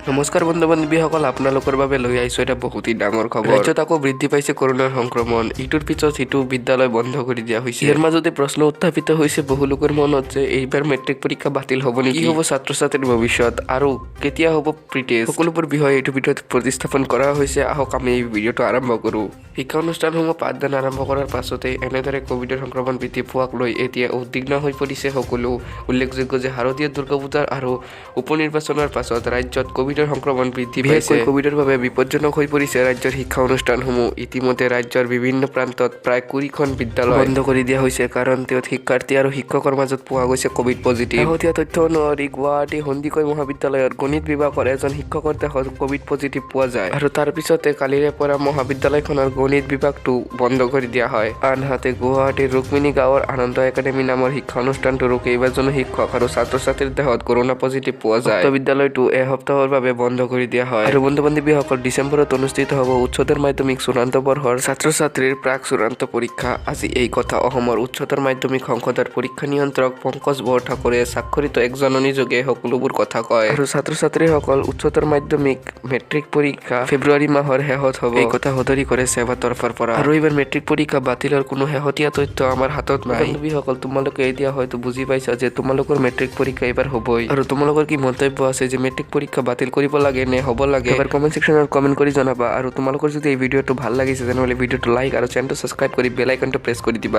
নমস্কাৰ বন্ধু বান্ধৱীসকল, আপোনালোকৰ বাবে লৈ আহিছোঁ এটা বহুতেই ডাঙৰ খবৰ। ৰাজ্যত আকৌ বৃদ্ধি পাইছে কৰোনাৰ সংক্ৰমণ। ইটোৰ পিছত সিটো বিদ্যালয় বন্ধ কৰি দিয়া হৈছে। ইয়াৰ মাজতে প্ৰশ্ন উত্থাপিত হৈছে বহু লোকৰ মনত যে এইবাৰ মেট্ৰিক পৰীক্ষা বাতিল হ'ব নেকি? কি হ'ব ছাত্ৰ ছাত্ৰীৰ ভৱিষ্যত আৰু কেতিয়া হ'ব প্ৰি-টেষ্ট? সকলোবোৰ বিষয় এইটো ভিডিঅ'ত প্ৰতিস্থাপন কৰা হৈছে। আহক আমি এই ভিডিঅ'টো আৰম্ভ কৰোঁ। শিক্ষা অনুষ্ঠানসমূহ পাঠদান আৰম্ভ কৰাৰ পাছতে এনেদৰে ক'ভিডৰ সংক্ৰমণ বৃদ্ধি পোৱাক লৈ এতিয়া উদ্বিগ্ন হৈ পৰিছে সকলো। উল্লেখযোগ্য যে শাৰদীয় দুৰ্গা পূজা আৰু উপ নিৰ্বাচনৰ পাছত ৰাজ্যত ক'ভিডৰ সংক্ৰমণ বৃদ্ধি পাইছে। ক'ভিডৰ বাবে বিপদজনক হৈ পৰিছে ৰাজ্যৰ শিক্ষা অনুষ্ঠানসমূহ। ইতিমধ্যে ৰাজ্যৰ বিভিন্ন প্ৰান্তত প্ৰায় 20খন বিদ্যালয় বন্ধ কৰি দিয়া হৈছে, কাৰণ তেওঁত শিক্ষাৰ্থী আৰু শিক্ষকৰ মাজত পোৱা গৈছে ক'ভিড পজিটিভ। শেহতীয়া তথ্য অনুসৰি গুৱাহাটী সন্দিকৈ মহাবিদ্যালয়ৰ গণিত বিভাগৰ এজন শিক্ষকৰ দেহত ক'ভিড পজিটিভ পোৱা যায় আৰু তাৰ পিছতে কালিৰে পৰা মহাবিদ্যালয়খনৰ গণিত বিভাগটো বন্ধ কৰি দিয়া হয়। আনহাতে গুৱাহাটীৰ ৰুক্মিণী গাঁৱৰ আনন্দ একাডেমী নামৰ শিক্ষা অনুষ্ঠানটোৰো কেইবাজনো শিক্ষক আৰু ছাত্ৰ ছাত্ৰীৰ দেহত কৰোনা পজিটিভ পোৱা যায়। বিদ্যালয়টো এসপ্তাহৰ বাবে বন্ধ কৰি দিয়া হয়। আৰু বন্ধু বান্ধৱীসকল, ডিচেম্বৰত অনুষ্ঠিত হ'ব উচ্চতৰ মাধ্যমিক চূড়ান্ত বৰ্ষৰ ছাত্ৰ ছাত্ৰীৰ প্ৰাক চূড়ান্ত পৰীক্ষা। আজি এই কথা অসমৰ উচ্চতৰ মাধ্যমিক সংসদৰ পৰীক্ষা নিয়ন্ত্ৰক পংকজ বৰঠাকুৰে স্বাক্ষৰিত এক জাননীযোগে সকলোবোৰ কথা কয়। আৰু ছাত্ৰ ছাত্ৰীসকল, উচ্চতৰ মাধ্যমিক মেট্ৰিক পৰীক্ষা ফেব্ৰুৱাৰী মাহৰ শেষত হ'ব, এই কথা সদৰি কৰে ছেবা তৰফৰ পৰা। আৰু এইবাৰ মেট্ৰিক পৰীক্ষা বাতিলৰ কোনো শেহতীয়া তথ্য আমাৰ হাতত নাই। বান্ধৱীসকল, তোমালোকে এতিয়া হয়তো বুজি পাইছা যে তোমালোকৰ মেট্ৰিক পৰীক্ষা এইবাৰ হ'বই। আৰু তোমালোকৰ কি মন্তব্য আছে যে মেট্ৰিক পৰীক্ষা বাতিল কৰিব লাগে নে হ'ব লাগে? এবাৰ কমেণ্ট সেকশ্যনত কমেণ্ট কৰি জনাবা। আৰু তোমালোকৰ যদি এই ভিডিঅ'টো ভাল লাগিছে তেনেহ'লে ভিডিঅ'টো লাইক আৰু চেনেলটো ছাবস্ক্ৰাইব কৰি বেল আইকনটো প্ৰেছ কৰি দিবা।